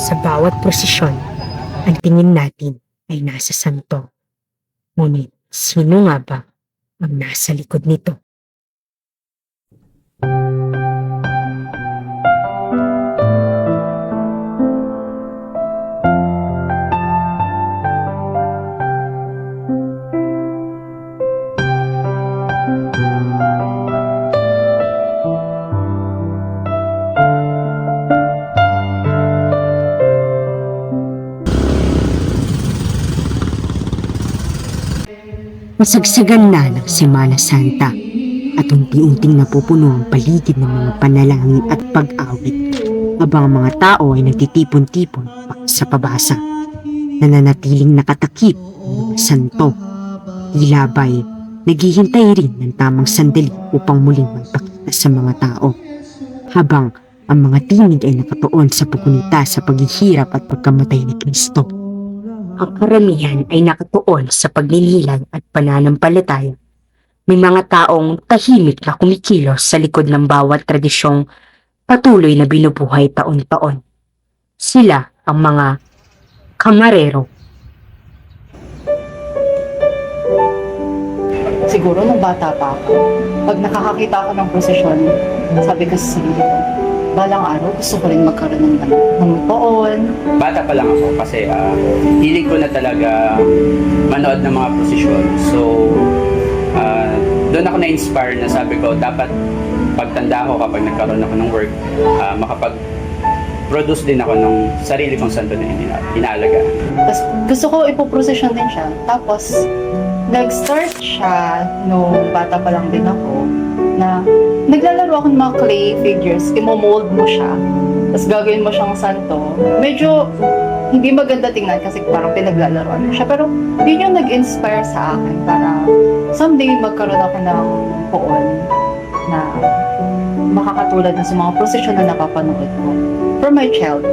Sa bawat prosesyon, ang tingin natin ay nasa santo. Ngunit sino nga ba ang nasa likod nito? Masagsagan na ng Semana Santa at unti-unting napupuno ang paligid ng mga panalangin at pag-awit habang ang mga tao ay nagtitipon-tipon sa pabasa. Nananatiling nakatakip ang mga santo. Tila ba'y naghihintay rin ng tamang sandali upang muling magpakita sa mga tao habang ang mga tinig ay nakatuon sa pagkunita sa paghihirap at pagkamatay ni Kristo. Ang karamihan ay nakatuon sa paglililang at pananampalataya. May mga taong tahimik na kumikilos sa likod ng bawat tradisyong patuloy na binubuhay taon-taon. Sila ang mga kamarero. Siguro nung bata pa ako, pag nakakakita ako ng prosesyon, sabi ko sa sarili ko, balang araw gusto ko rin magkaroon ng poon. Bata pa lang ako kasi hilig ko na talaga manood ng mga prosesyon. So, doon ako na-inspire na sabi ko, dapat pagtanda ko kapag nagkaroon ako ng work, makapag-produce din ako ng sarili kong santo na inaalagaan. Tapos gusto ko ipoprosesyon din siya. Tapos, nag-start siya nung bata pa lang din ako na naglalaro ako ng mga clay figures, imo-mold mo siya, tapos gagawin mo siyang santo. Medyo hindi maganda tingnan kasi parang pinaglalaroan mo siya, pero yun yung nag-inspire sa akin para someday magkaroon ako ng poon na makakatulad na sa mga prosesyon na napapanood ko from my childhood.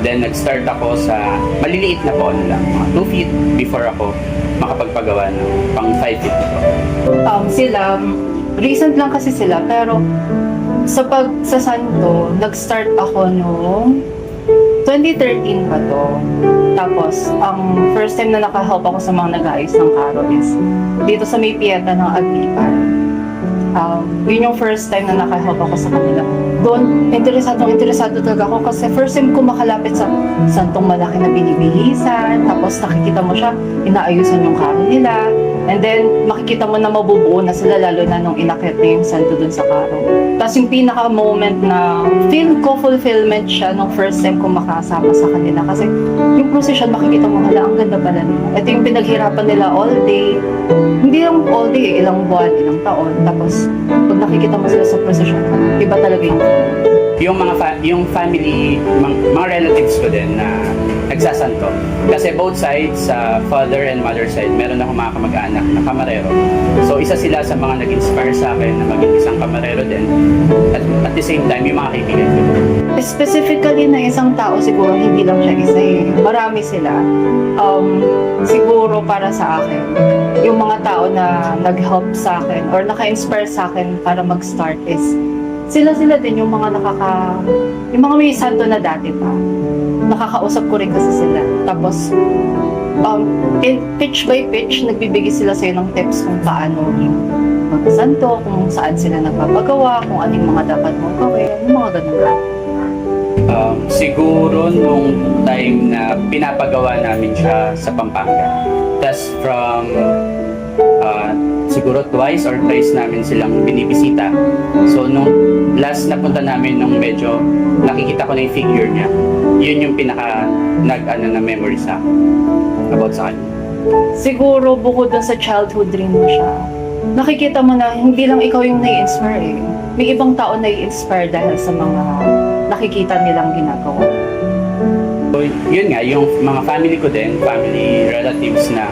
Then nag-start ako sa maliliit na poon lang, mga 2 feet before ako makapagpagawa ng pang 5 feet na poon. Sila, recent lang kasi sila, pero sa santo, nag-start ako noong 2013 pa to. Tapos, ang first time na nakahelp ako sa mga nag-aayos ng karo is dito sa may Pieta ng Aglipan. Yun yung first time na nakahelp ako sa kanila. Doon, interesado talaga ako kasi first time ko makalapit sa santong malaki na binibihisan. Tapos nakikita mo siya, inaayusan yung karo nila. And then, makikita mo na mabubuo na sila, lalo na nung inakyat na yung santo dun sa karo. Tapos yung pinaka-moment na feel ko fulfillment siya nung first time ko makasama sa kanila. Kasi yung procession, makikita mo, hala, ang ganda pala nila. Ito yung pinaghirapan nila all day. Hindi lang all day, ilang buwan, ilang taon. Tapos, pag nakikita mo sila sa procession, iba talaga yung yung family, mga relatives ko din na nagsasanto. Kasi both sides, sa father and mother side, meron akong mga kamag-anak na kamarero. So isa sila sa mga nag-inspire sa akin na maging isang kamarero din. At the same time, yung mga kaibigan ko. Specifically na isang tao, siguro hindi lang siya isa eh. Marami sila. Siguro para sa akin, yung mga tao na nag-help sa akin or naka-inspire sa akin para mag-start is sila din yung mga yung mga may santo na dati pa. Nakakausap ko rin kasi sila. Tapos, pitch by pitch, nagbibigay sila sa'yo ng tips kung paano yung magsanto, kung saan sila nagpapagawa, kung ano yung mga dapat mong gawin, yung mga ganun. Siguro nung time na pinapagawa namin siya sa Pampanga. Tapos from siguro twice or thrice namin silang binibisita. So nung last na punta namin, nung medyo nakikita ko na yung figure niya, yun yung pinaka na memory sa about sa kanya. Siguro bukod dun sa childhood dream mo siya, nakikita mo na hindi lang ikaw yung nai-inspire eh. May ibang tao nai-inspire dahil sa mga nakikita nilang ginagawa. So yun nga, yung mga family ko din, family relatives na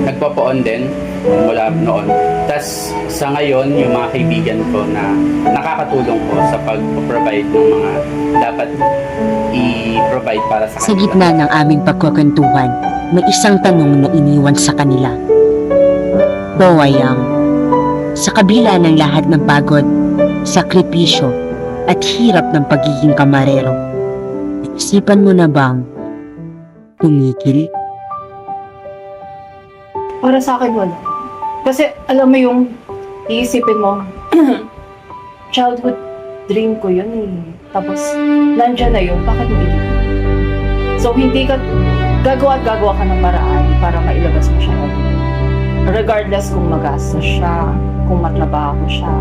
nagpapoon din mula noon. Tapos sa ngayon, yung mga kaibigan ko na nakakatulong ko sa pag-provide ng mga dapat i-provide para sa kanila. Sa gitna ng aming pagkukwentuhan, may isang tanong na iniwan sa kanila. Boayang, sa kabila ng lahat ng pagod, sakripisyo, at hirap ng pagiging kamarero, Isipan mo na bang tumigil? Para sa akin, wala. Kasi, alam mo yung iisipin mo, childhood dream ko yun eh. Tapos, nandyan na yun, bakit hindi yun? So, hindi ka, gagawa at gagawa ka ng paraan para mailabas mo siya. Regardless kung magastos siya, kung matrabaho siya,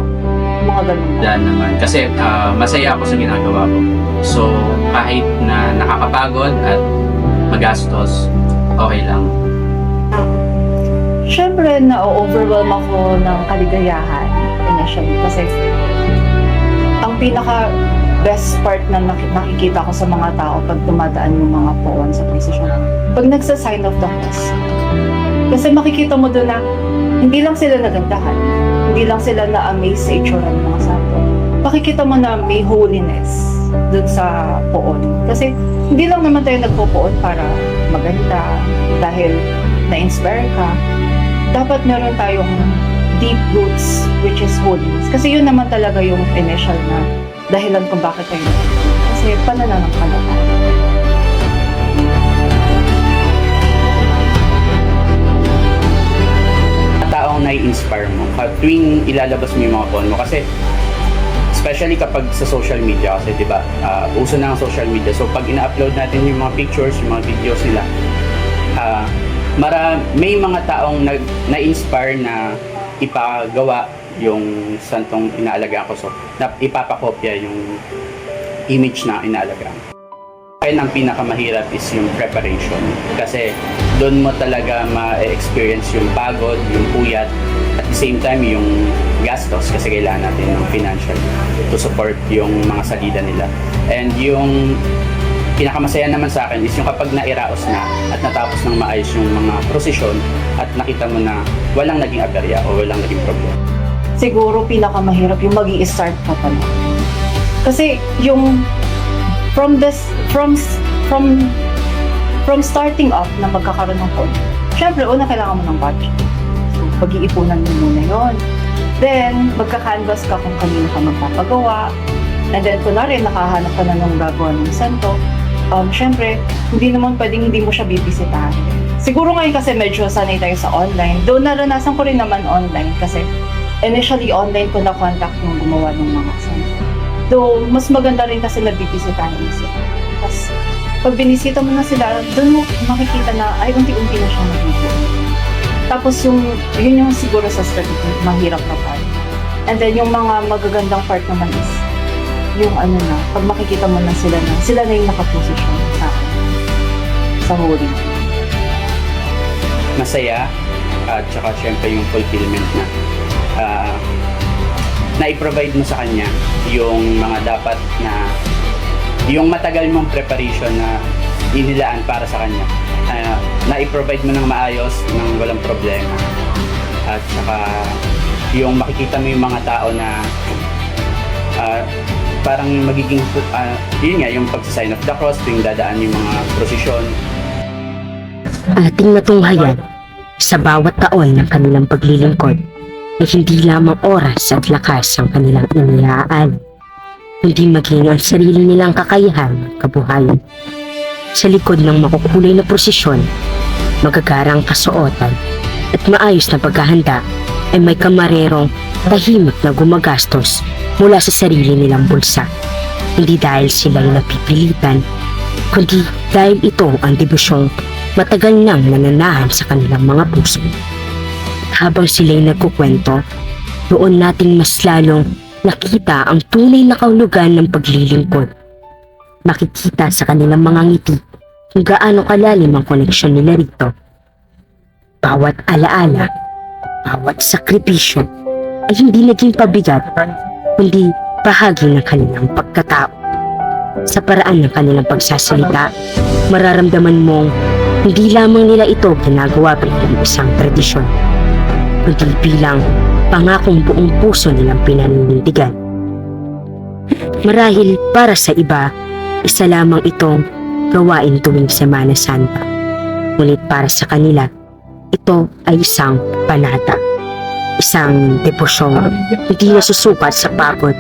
mga ganun na. Daan naman. Kasi masaya ako sa ginagawa ko. So, kahit na nakakapagod at magastos, okay lang. Siyempre, na-overwhelm ako ng kaligayahan initially kasi ang pinaka best part na nakikita ko sa mga tao pag dumadaan yung mga poon sa precision, pag nagsa-sign of the cross. Kasi makikita mo doon na hindi lang sila nagandahan, hindi lang sila na-amaze sa itsura ng mga santo. Makikita mo na may holiness doon sa poon. Kasi hindi lang naman tayo nagpo-poon para maganda, dahil na-inspire ka. Dapat meron tayong deep roots, which is holiness. Kasi yun naman talaga yung initial na dahilan kung bakit tayo nagpo-poon. Kasi pananampalataya. Taong nai-inspire mo tuwing ilalabas mo yung mga phone mo, kasi especially kapag sa social media, kasi di ba uso na ang social media, so pag ina-upload natin yung mga pictures, yung mga videos nila, may mga taong na-inspire na ipagawa yung santong inaalagaan ko, so ipapakopya yung image na inaalagaan. Kaya ang pinakamahirap is yung preparation, kasi doon mo talaga ma-experience yung pagod, yung puyat, at the same time yung gastos, kasi kailangan natin ng financial to support yung mga salida nila. And yung pinakamasaya naman sa akin is yung kapag nairaos na at natapos ng maayos yung mga prosesyon at nakita mo na walang naging aberya o walang naging problema. Siguro pinakamahirap yung magi-start ka pa lang. Kasi yung from starting off na magkakaroon ng phone, syempre, una kailangan mo ng budget. So, pag-iipunan mo muna yun. Then, magka-canvas ka kung kanino ka magpapagawa. And then, kunwari, nakahanap ka na ng gagawa ng santo. Syempre, hindi naman pwedeng hindi mo siya bibisitahin. Siguro ngayon kasi medyo sanay tayo sa online. Though naranasan ko rin naman online kasi initially online ko na-contact nung gumawa ng mga santo. Though, mas maganda rin kasi nabibisitahin mo sila. Tapos, pag binisita mo na sila, doon mo makikita na, ay, unti-unti na siya nagbubuo. Tapos, yun yung siguro sa strategy, mahirap na part. And then, yung mga magagandang part naman is, yung ano na, pag makikita mo na sila na yung nakaposisyon sa holy. Masaya, at saka syempre yung fulfillment na na-provide mo sa kanya yung mga dapat na yung matagal mong preparation na inilaan para sa kanya, na-provide mo ng maayos, ng walang problema, at saka yung makikita mo yung mga tao na parang magiging yun nga, yung pag-sign of the cross, tuwing dadaan yung mga prosesyon. Ating natunghayan sa bawat taon ng kanilang paglilingkod ay hindi lamang oras at lakas ang kanilang iniyaan, kundi maging ang sarili nilang kakayahan at kabuhayan. Sa likod ng makukulay na prosesyon, magagarang kasuotan at maayos na paghahanda ay may kamarerong tahimik na gumagastos mula sa sarili nilang bulsa. Hindi dahil sila'y napipilitan, kundi dahil ito ang debusyong matagal nang nananahan sa kanilang mga puso. Habang sila'y nagkukwento, doon natin mas lalong nakita ang tunay na kahulugan ng paglilingkod. Makikita sa kanilang mga ngiti kung gaano kalalim ang koneksyon nila rito. Bawat alaala, bawat sakripisyo ay hindi naging pabigat, kundi bahagi ng kanilang pagkatao. Sa paraan ng kanilang pagsasalita, mararamdaman mong hindi lamang nila ito ginagawa bilang isang tradisyon, kundi bilang pangakong buong puso nilang pinaninindigan. Marahil para sa iba, isa lamang itong gawain tuwing Semana Santa. Ngunit para sa kanila, ito ay isang panata. Isang devosyong hindi nasusukat sa pagod,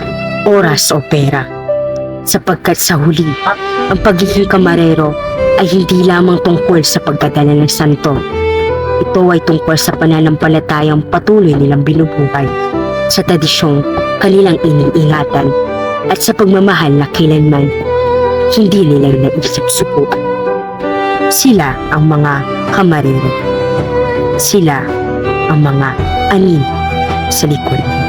oras o pera. sapagkat sa huli, ang pagiging kamarero ay hindi lamang tungkol sa pagdadala ng santo. Ito ay tungkol sa pananampalatayang patuloy nilang binubuhay, sa tradisyong kanilang iniingatan, at sa pagmamahal na kailanman hindi nila naisip subukan. Sila ang mga kamarero. Sila ang mga anin sa likod ng